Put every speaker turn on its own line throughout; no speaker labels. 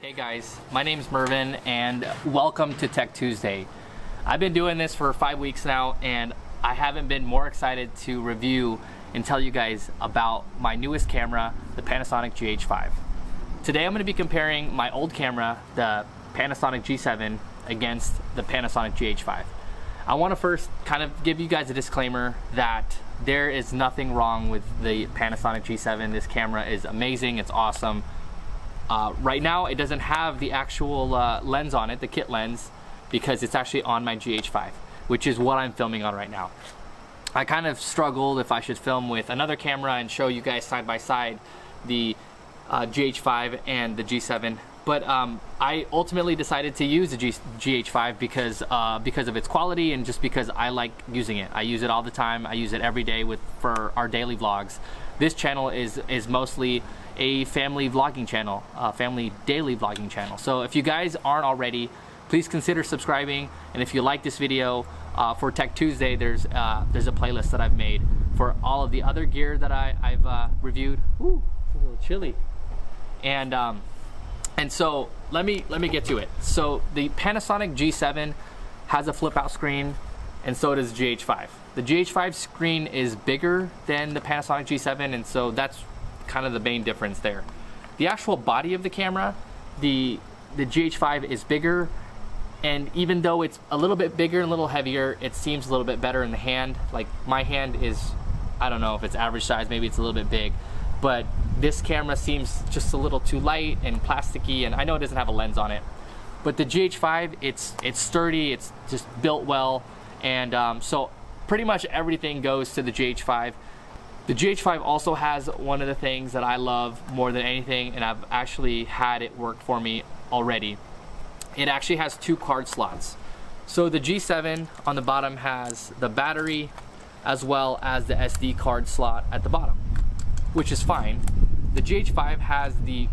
Hey guys, my name's Mervin and welcome to Tech Tuesday. I've been doing this for 5 weeks now and I haven't been more excited to review and tell you guys about my newest camera, the Panasonic G5. Today I'm going to be comparing my old camera, the Panasonic G7, against the Panasonic G5. I want to first kind of give you guys a disclaimer that there is nothing wrong with the Panasonic G7. This camera is amazing, it's awesome. Right now it doesn't have the actual lens on it, the kit lens, because it's actually on my Gh5, which is what I'm filming on right now. I kind of struggled if I should film with another camera and show you guys side by side the Gh5 and the G7, but I ultimately decided to use the Gh5 because of its quality and just because I like using it. I use it all the time. I use it every day for our daily vlogs. This channel is mostly a family vlogging channel, family daily vlogging channel. So if you guys aren't already, please consider subscribing. And if you like this video, for Tech Tuesday, there's a playlist that I've made for all of the other gear that I've reviewed. Ooh, it's a little chilly. And so let me get to it. So the Panasonic G7 has a flip out screen, and so does Gh5. The Gh5 screen is bigger than the Panasonic G7, and so that's kind of the main difference there. The actual body of the camera, the Gh5 is bigger, and even though it's a little bit bigger and a little heavier, it seems a little bit better in the hand. Like my hand is, I don't know if it's average size, maybe it's a little bit big, but this camera seems just a little too light and plasticky, and I know it doesn't have a lens on it. But the Gh5, it's sturdy, it's just built well, and so pretty much everything goes to the Gh5. The Gh5 also has one of the things that I love more than anything, and I've actually had it work for me already. It actually has 2 card slots. So the G7 on the bottom has the battery as well as the SD card slot at the bottom, which is fine. The Gh5 has the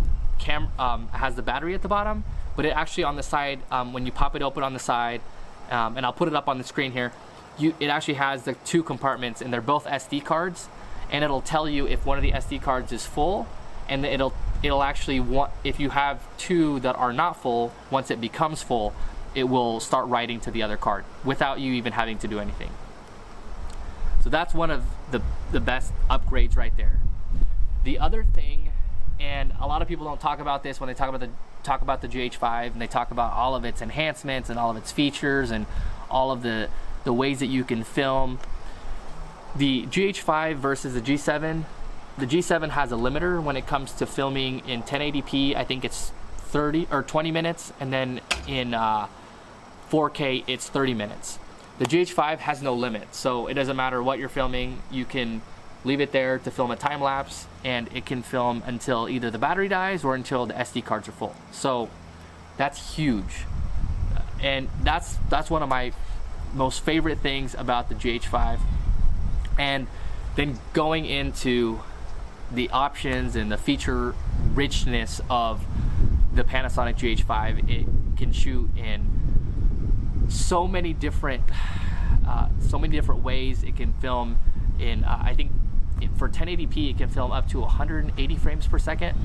battery at the bottom, but it actually on the side, when you pop it open on the side, and I'll put it up on the screen here, it actually has the 2 compartments, and they're both SD cards. And it'll tell you if one of the SD cards is full, and it'll actually if you have 2 that are not full, once it becomes full, it will start writing to the other card without you even having to do anything. So that's one of the best upgrades right there. The other thing, and a lot of people don't talk about this when they talk about the Gh5, and they talk about all of its enhancements and all of its features and all of the ways that you can film. The Gh5 versus the G7 has a limiter when it comes to filming in 1080p. I think it's 30 or 20 minutes, and then in 4K it's 30 minutes. The Gh5 has no limit, so it doesn't matter what you're filming. You can leave it there to film a time lapse, and it can film until either the battery dies or until the SD cards are full. So that's huge, and that's one of my most favorite things about the Gh5. And then going into the options and the feature richness of the Panasonic Gh5, it can shoot in so many different ways. It can film in I think for 1080p it can film up to 180 frames per second,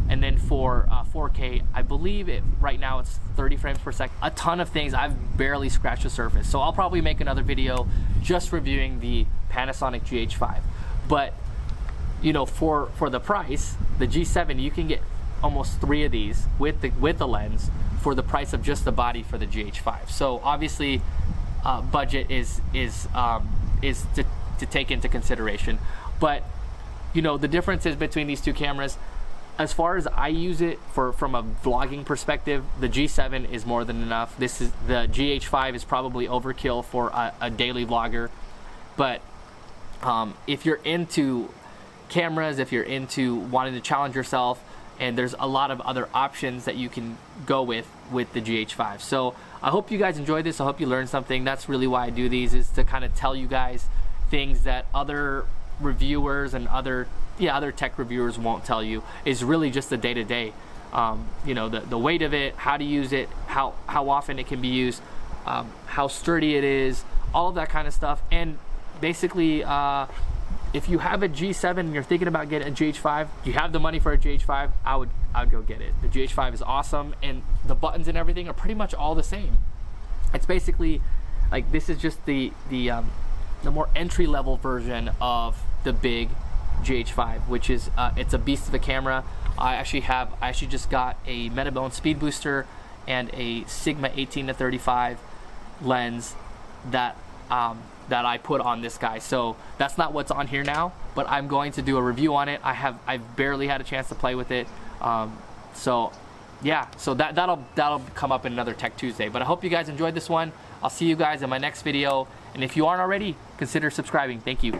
and then for 4K, I believe right now it's 30 frames per second. A ton of things. I've barely scratched the surface. So I'll probably make another video just reviewing the Panasonic Gh5. But you know, for the price, the G7, you can get almost 3 of these with the lens for the price of just the body for the Gh5. So obviously, budget is to take into consideration. But you know, the differences between these 2 cameras, as far as I use it from a vlogging perspective, the G7 is more than enough. The Gh5 is probably overkill for a daily vlogger. But if you're into cameras, if you're into wanting to challenge yourself, and there's a lot of other options that you can go with the Gh5. So I hope you guys enjoyed this. I hope you learned something. That's really why I do these, is to kind of tell you guys things that other reviewers and other tech reviewers won't tell you. Is really just the day-to-day, you know, the weight of it, how to use it, how often it can be used, how sturdy it is, all of that kind of stuff. And basically if you have a G7 and you're thinking about getting a GH5, you have the money for a GH5, I'd go get it. The GH5 is awesome, and the buttons and everything are pretty much all the same. It's basically like, this is just the more entry-level version of the big GH5, which is it's a beast of a camera. I actually just got a Metabone speed booster and a Sigma 18-35 lens that I put on this guy. So that's not what's on here now, but I'm going to do a review on it. I've barely had a chance to play with it. So yeah, so that'll come up in another Tech Tuesday. But I hope you guys enjoyed this one. I'll see you guys in my next video, and if you aren't already, consider subscribing. Thank you.